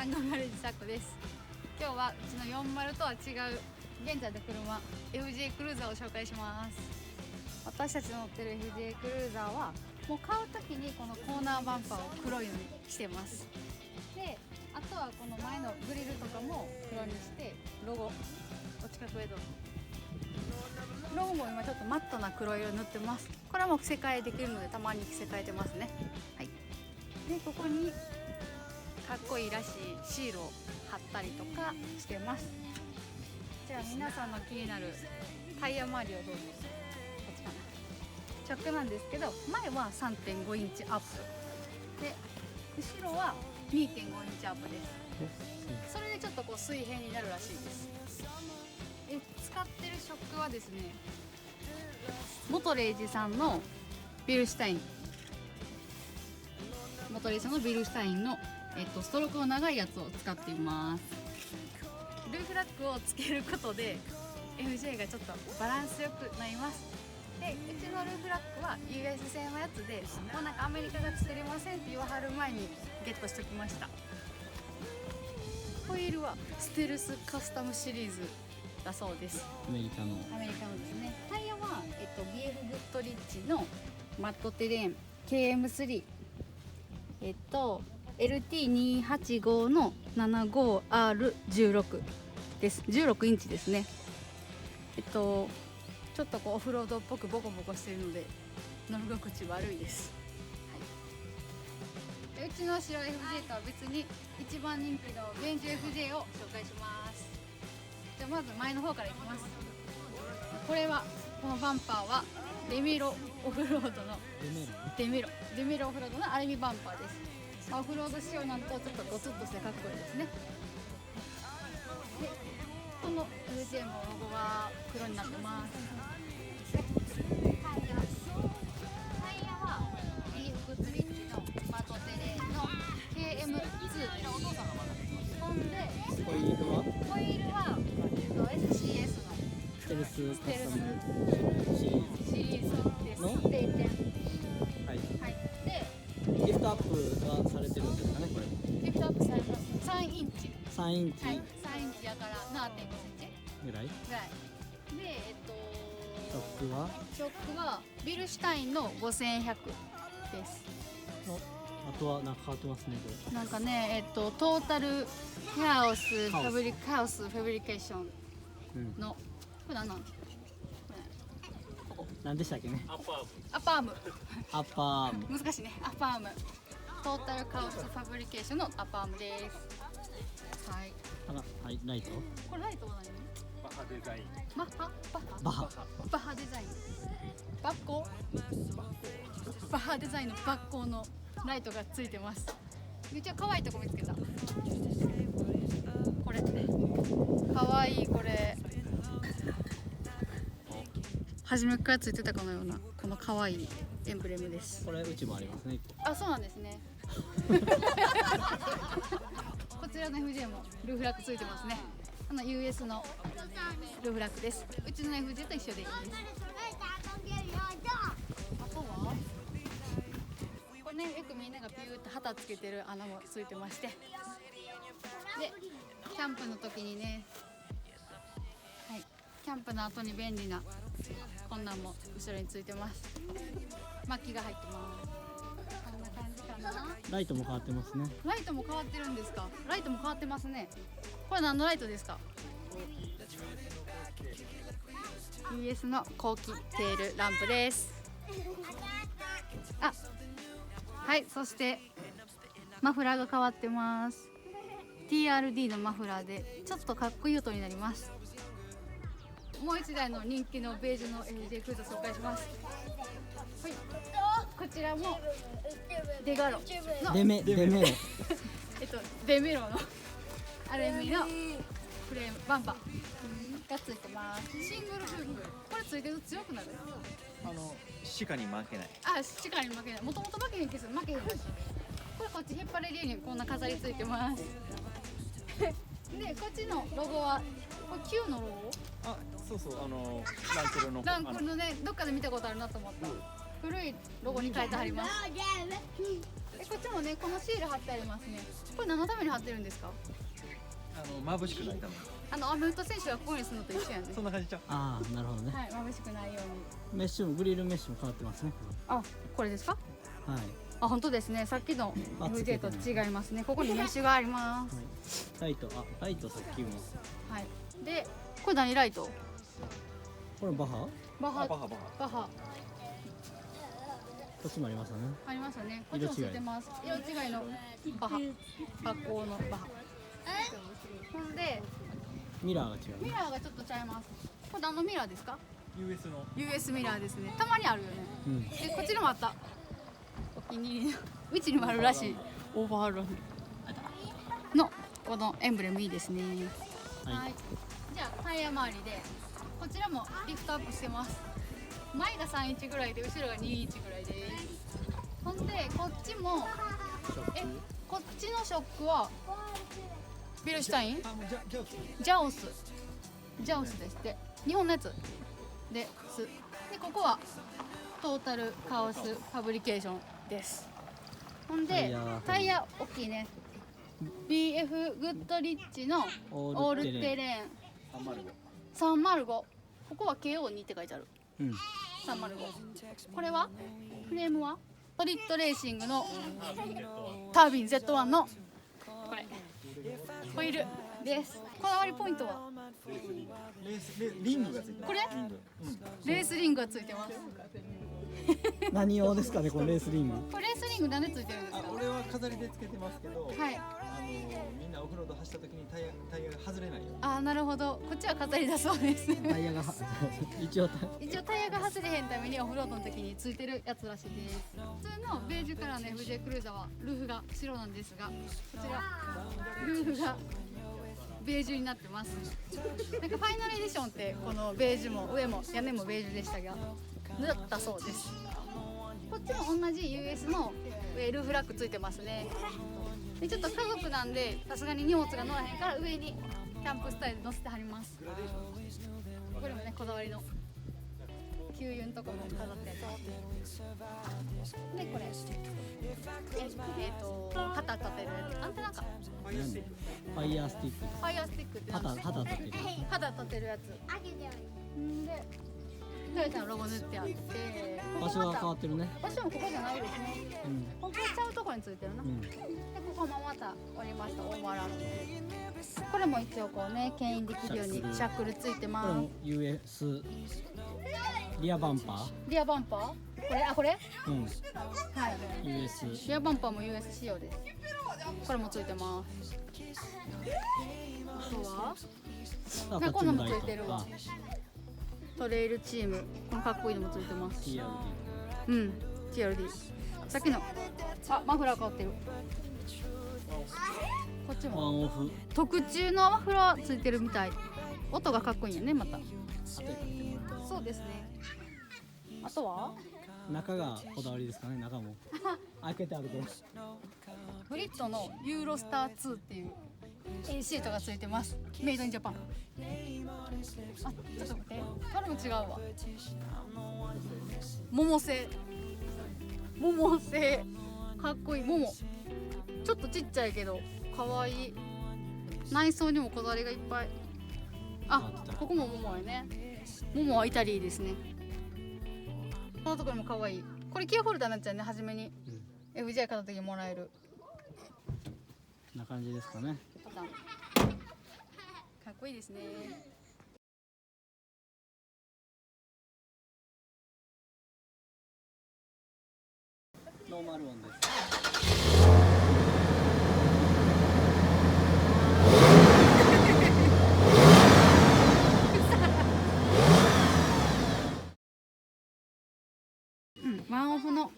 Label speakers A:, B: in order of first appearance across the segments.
A: サンゴガレージサコです。今日はうちの40とは違う現在の車 FJ クルーザーを紹介します。私たちの乗ってる FJ クルーザーはもう買う時にこのコーナーバンパーを黒いのにしてます。で、あとはこの前のグリルとかも黒にしてロゴ、お近くへどうぞ。ロゴも今ちょっとマットな黒色塗ってます。これはもう着せ替えできるのでたまに着せ替えてますね。はい。で、ここにかっこいいらしいシールを貼ったりとかしてます。じゃあ皆さんの気になるタイヤ周りをどうぞ。こっちかな。直なんですけど、前は 3.5 インチアップで後ろは 2.5 インチアップです。それでちょっとこう水平になるらしいです。使ってるショックはですね、モトレージさんのビルシュタイン、モトレージさんのビルシュタインの、ストロークの長いやつを使っています。ルーフラッグをつけることで FJ がちょっとバランスよくなります。で、うちのルーフラッグは US 製のやつで、もうなんかアメリカが作れませんって言わはる前にゲットしておきました。ホイールはステルスカスタムシリーズだそうです。
B: アメリカの
A: ですね。タイヤは、BF グッドリッチのマットテレーン KM3、LT285 の 75R16 です。16インチですね。ちょっとこうオフロードっぽくボコボコしているので乗り心地悪いです。はい、うちの白 FJ とは別に一番人気のベンジュ FJ を紹介します。じゃあまず前の方からいきます。このバンパーはデミロオフロードのデミロオフロードのアルミバンパーです。オフロード仕様なんとちょっとゴツッとしてかっこいいですね。で、この FJ のロゴは黒になってます。タイヤは BF グッドリッチのマットテレーの KM2 です。ほんで
B: ホイールは
A: SCS の
B: ステルスカスタム
A: シリーズです。
B: の
A: 0点。
B: はい、
A: はい。で、
B: リフトアップがされてるんですかね、これ。
A: リフトアップされます。3インチ。
B: 3インチ
A: はい。3インチやから 7.5 センチ
B: ぐらい。
A: ぐらい。で、
B: ショックは
A: ショックはビルシュタインの5100です。
B: あとはなんか変わってますね、これ。
A: なんかね、トータルハウスファブリケーションの、これ何なの？
B: 何でしたっけね。
A: アッパーム。
B: アッパーム。
A: 難しいね。アッパーム。トータルカウスファブリケーションのアッパームです。はい。
B: はい、ライト。
A: これライトは何？
C: バハデザイン。
A: バハデザイン。バハデザインのバッコのライトがついてます。めっちゃ可愛いとこ見つけた。これ可愛い。これ初めからついてたかのようなこの可愛いエンブレムです。
B: これうちもありますね。
A: あ、そうなんですね。こちらの FJ もルーフラックついてますね。US のルーフラックです。うちの FJ と一緒でいいです。あとはこれね、よくみんながピューって旗つけてる穴もついてまして、でキャンプの時にね、はい、キャンプの後に便利なこんなんも後ろについてます。薪が入ってます。こんな感じかな。
B: ライトも変わってますね。
A: ライトも変わってるんですか？ライトも変わってますね。これ何のライトですか？ US の後期テールランプです。あ、はい、そしてマフラーが変わってます。 TRD のマフラーでちょっとかっこいい音になります。もう一台の人気のベージュの FJ クルーザー紹介します。はい、こちらもデガロの
B: デメロ
A: デメロのアルミのフレームバンパーがついてます。シングルフープ、これついてると強くなる？
C: 鹿に負けない。
A: あ、鹿に負けない。もともと負けへんけど負けへんらしい。これこっち引っ張れるようにこんな飾りついてます。で、こっちのロゴはこれ Q のロゴ？
C: あ、そうそう、ランクルの。
A: ランクルのね、どっかで見たことあるなと思った。古いロゴに変えてあります。こっちもね、このシール貼ってありますね。これ何のために貼ってるんですか？
C: 眩しくないため。
A: アメフト選手がここにするのと一緒やね。
C: そんな感じちゃう。
B: ああ、なるほどね。
A: はい、眩しくないように。
B: メッシュもグリルメッシュも変わってますね。
A: あ、これですか？
B: はい。
A: あ、本当ですね。さっきの FJ と違いますね。ここにメッシュがあります。
B: ライト、ライトさっきも。
A: はい。で、これ何ライト？
B: これバハ？
A: バハ。
C: バハ。
A: バハ。
B: こっちもありますよね。
A: ありますよね。こっちもついてます。色違いのバハ。発光のバハ。ほんで、
B: ミラーが違うね。
A: ミラーがちょっとちゃいます。これ何のミラーですか？
C: US の
A: US ミラーですね。たまにあるよね。
B: うん。
A: で、こっちにもあった。お気に入りの。うちにもあるらしい。オーバーローのこのエンブレムいいですね。
B: はい。
A: じゃあタイヤ周りでこちらもリフトアップしてます。前が3.1ぐらいで後ろが2.1ぐらいです。ほんでこっちもこっちのショックはビルシュタイン？ジャオスですって日本のやつですでここはトータルカオスファブリケーションです。ほんでタイヤ大きいね BF グッドリッチのオールテレーン305ここは KO2 って書いてある、
B: うん、
A: 305これはフレームはトリットレーシングのタービン Z1 のこれホイールです。こだわりポイントは
C: リングがついてる。
A: これレースリングがついてます。
B: 何用ですかね、このレースリング。
A: これレースリングなんでついてるんですか？
C: 俺は飾りでつけてますけど、
A: はい
C: みんなオフロード走った時にタイヤが外れないように。
A: あーなるほど、こっちは飾りだそうです。
B: タイヤが一応
A: 一応タイヤが外れへんためにオフロードの時についてるやつらしいです。普通のベージュカラーの FJ クルーザーはルーフが白なんですが、こちらルーフがベージュになってます。なんかファイナルエディションってこのベージュも上も屋根もベージュでしたが塗ったそうです。こっちも同じ US のルーフラックついてますね。でちょっと家族なんでさすがに荷物が乗らへんから上にキャンプスタイルで乗せてはります。これもねこだわりの給油のとこも飾ってあります。でこれ旗立てるやつアンテナか
B: ファイヤースティック。
A: ファイヤースティックって
B: 旗立てる。
A: 肌立てるやつんでトヨタのロゴ塗ってあって
B: 場所が変わってるね。
A: 場所もここじゃないですね。
B: うん
A: 本当はちゃうところについてるな、
B: うん。
A: でここもまたおりました大原のこれも一応こうね牽引できるようにシャックルついて
B: これ
A: ます
B: も US リアバンパー。
A: リアバンパーこれ
B: うん。
A: はい
B: US。
A: リアバンパーも US 仕様です。これもついてます。あとはこんなのもついてるわ。トレイルチームこのかっこいいのもついてます。
B: TRD。
A: うん TRD さっきのマフラー変わってる。こっち
B: ワ
A: も
B: ンオフ。
A: 特注のマフラーついてるみたい。音がかっこいいんやねまた。そうですね。あとは
B: 中がこだわりですかね。中も開けてあると
A: ブリットのユーロスター2っていうシートがついてます。メイドインジャパン。あ、ちょっと待って。これも違うわ。桃製かっこいい。桃ちょっとちっちゃいけどかわいい。内装にもこだわりがいっぱい。ここも桃やね。桃はイタリーですね。このところもかわいい。これキーホルダーになっちゃうね。初めに FJ 買った時にもらえる
B: こんな感じですかね。
A: パターンかっこいいですね。
B: ノーマルオンです。
A: ワンオフの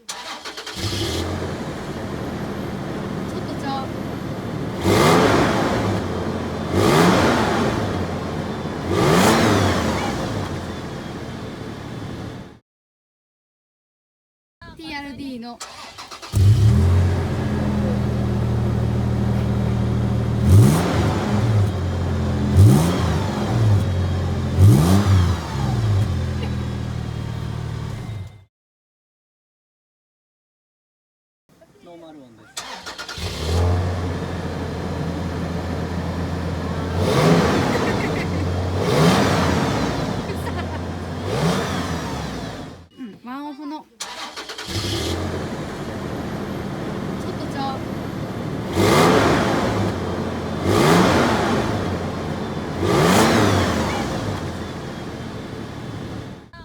A: TRD の
B: ノーマル音です。
A: うん、ワンオフのちょっとちゃう。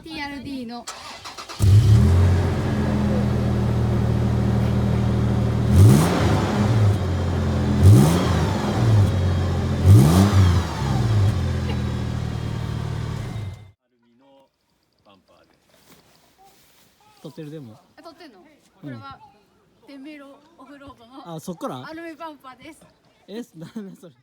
A: TRD の
D: アルミのバンパーです。
B: 撮ってるでも。
A: 撮ってんの？これはデメロオフロードの
B: あ、そっから
A: アルミバンパーです。
B: なんだそれ。